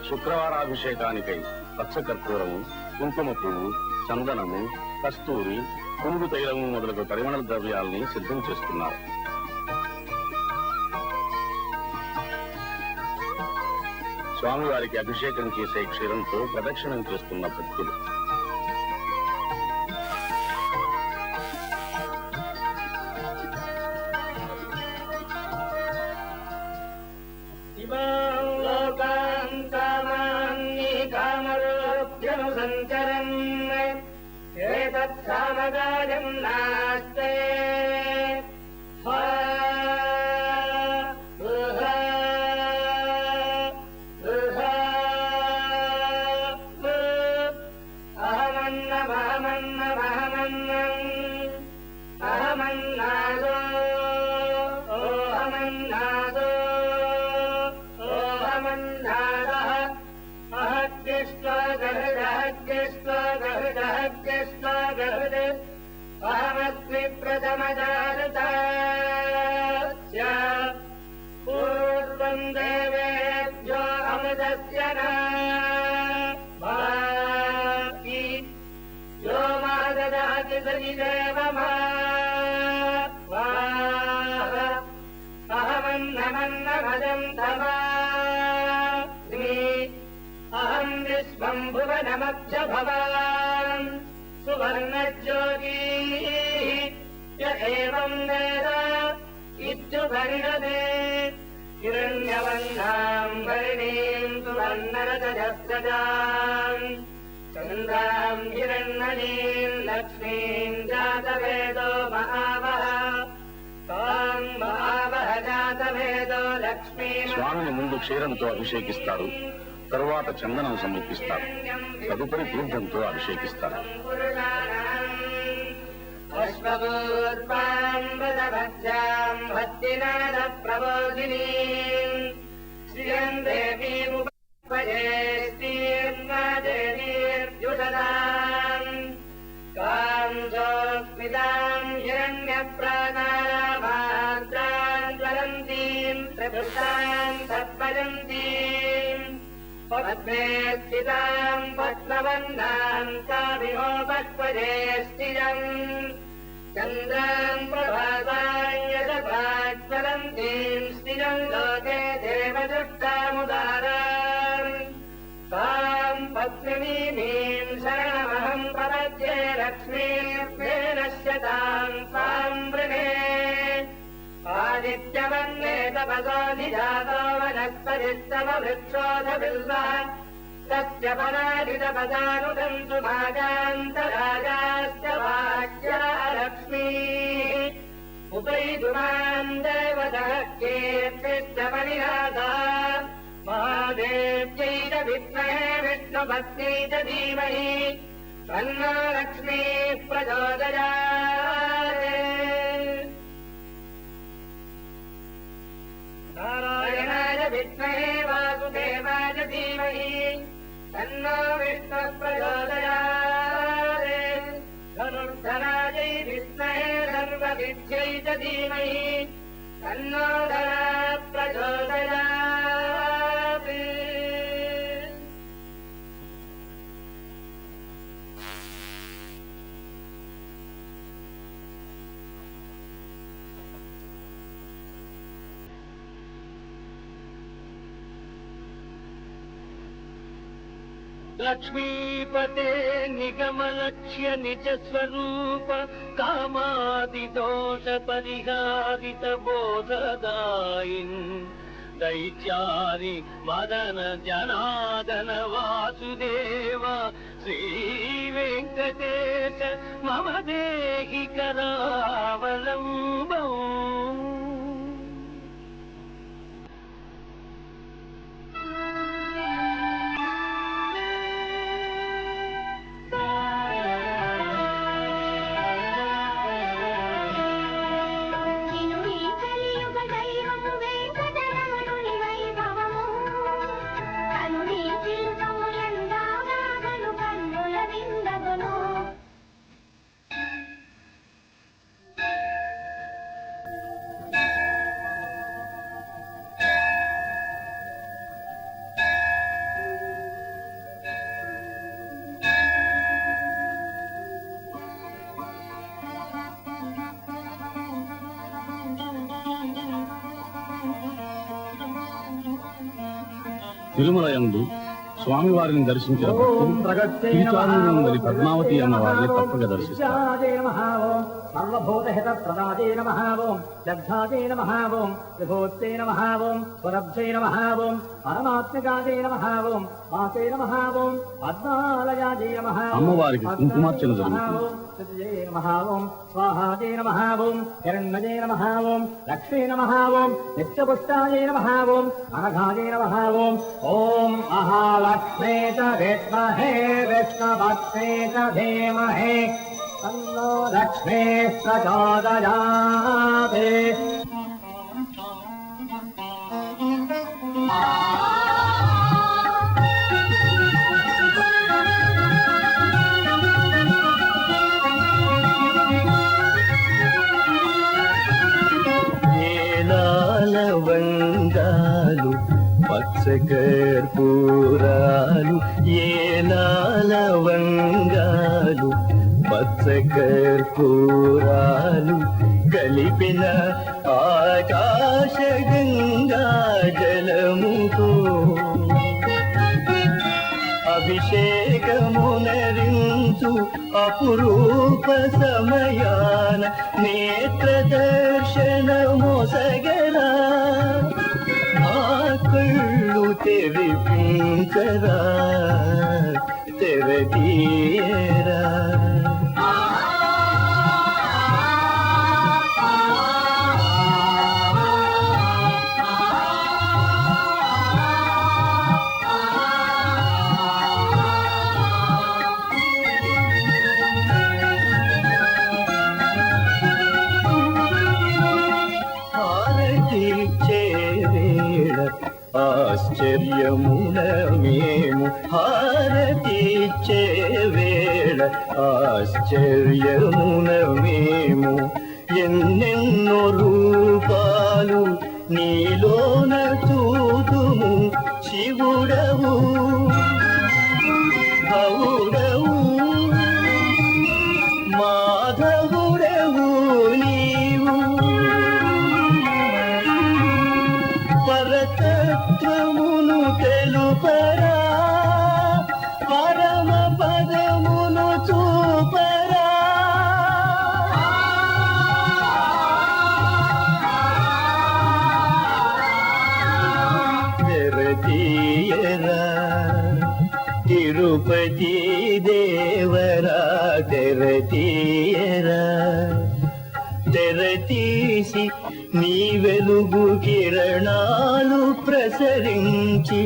శుక్రవారాభిషేకానికై పచ్చకర్పూరము, కుంకుమ పువ్వు, చందనము, కస్తూరి, పురుగు తైలము మొదలగు పరిమళ ద్రవ్యాలని సిద్ధం చేస్తున్నారు. స్వామివారికి అభిషేకం చేసే క్షీరంతో ప్రదక్షిణం చేస్తున్న భక్తులు. నాస్తే अहमस्मि प्रथमजातस्य पूर्वं देवेभ्यो अमृतस्य नास्ति यो मा ददाति सजिदेव अहमन्नमन्नभजं तमास्मि अहं विश्वं भुवनमध्य भवान् सुवर्णज्योति य एवं वेद इत्युपनिषदे हिरण्यवर्णां वर्णीं सुवर्णरजस्रजां चन्द्रां हिरण्मयीं लक्ष्मीं जातवेदो महावः तां महावः जातवेदो लक्ष्मी. స్వామిని ముందు క్షీరంతో అభిషేకిస్తారు, తరువాత చందనం సమర్పిస్తారు, తదుపరి తీర్థంతో అభిషేకిస్తారు. పుష్పూర్వాంబుధభద్రాం భక్తినాద ప్రబోధినీం శ్రియం దేవీముపదేశీర్యుషదాం కాంజోస్మితాం హిరణ్యప్రాకారమాద్రాం జ్వలంతీం ప్రవృత్తాం సత్వజంతీం పద్మే స్థితాం పద్మవర్ణాం కామిహోపక్వజేష్టిజం చంద్రాం ప్రభాసాన్యజపాజ్వలంతీం స్థిజం లోకే దేవదుష్టాముదారాం తాం పద్మినీమీం శరణమహం ప్రపద్యే లక్ష్మీర్భేనశ్యతాం తాం వృణే ఆదిత్యవర్ణే తపసో నిజాతో వనస్పతిస్తమ వృక్షోధ బిల్వః తస్య పరాజితపదానుదంతు భాగాంతరాగాశ్చ వాక్యా లక్ష్మీః ఉపైతు మాం దేవతః కీర్తిశ్చ పరిహాసా మహాదేవ్యై చ విద్మహే విష్ణుభక్త్యై చ ధీమహి తన్నో లక్ష్మీః ప్రచోదయాత్. నారాయణాయ విద్మహే వాసుదేవాయ ధీమహి తన్నో విష్ణుః ప్రచోదయాత్. ధనుర్ధరాజై విద్మహే సర్వవిద్యై చ ధీమహి తన్నో ధనః ప్రచోదయాత్. లక్ష్మీపతే నిగమలక్ష్య నిజ స్వరూప కామాదిదోష పరిహారిత బోధదాయిన్ దైత్యాని మదన జనాదన వాసుదేవ శ్రీ వెంకటేశ మమ దేహి కరావలంబం. తిరుమలయందు స్వామివారిని దర్శించిన భక్తులు తిరుచానూరులోని పద్మావతి అమ్మవారిని తప్పక దర్శిస్తారు. సర్వభూతహిత ప్రదాదే నమః ఓం లబ్ధాదే నమః ఓం విభూతే నమః ఓం స్వరబ్ధే నమః ఓం పరమాత్మకాదే నమః ఓం వాసే నమః ఓం పద్మాలయాదే నమః అమ్మవారికి కుంకుమార్చన జరుగుతుంది. నమః ఓం స్వాహాదే నమః ఓం హిరణ్మయే నమః ఓం లక్ష్మీ నమః ఓం నిత్యపుష్టాయే నమః ఓం అనఘాదే నమః ఓం ఓం మహాలక్ష్మీ చ విద్మహే విష్ణుభక్తే చ ధీమహి తన్నో లక్ష్మీ ప్రచోదయాత్. లవంగాలు పచ్చకర్పూరాలు లవంగాలు పచ్చకర్పూరాలు కలిపిన ఆకాశ గంగా జలముతో అభిషేకమునరించు అపురూప సమయాన నేత్ర దర్శనమొసగరా ఆ కళ్ళు తెరిపించరా తెరదీయరా. చేవేళ ఆశ్చర్యమున మేము హారతిచ్చే వేళ ఆశ్చర్యమున మేము ఎన్నెన్నో రూపాలు నీలోన చూతుము శివుడవు హవుడవు మాధవుడవు నీవు పరతత్వమును తెలుపరా పరమ పదమును చూపరా. తెరదీయరా తిరుపతి దేవరా తెరదీయరా. తెరతీసి నీ వెలుగు కిరణాలు ప్రసరించి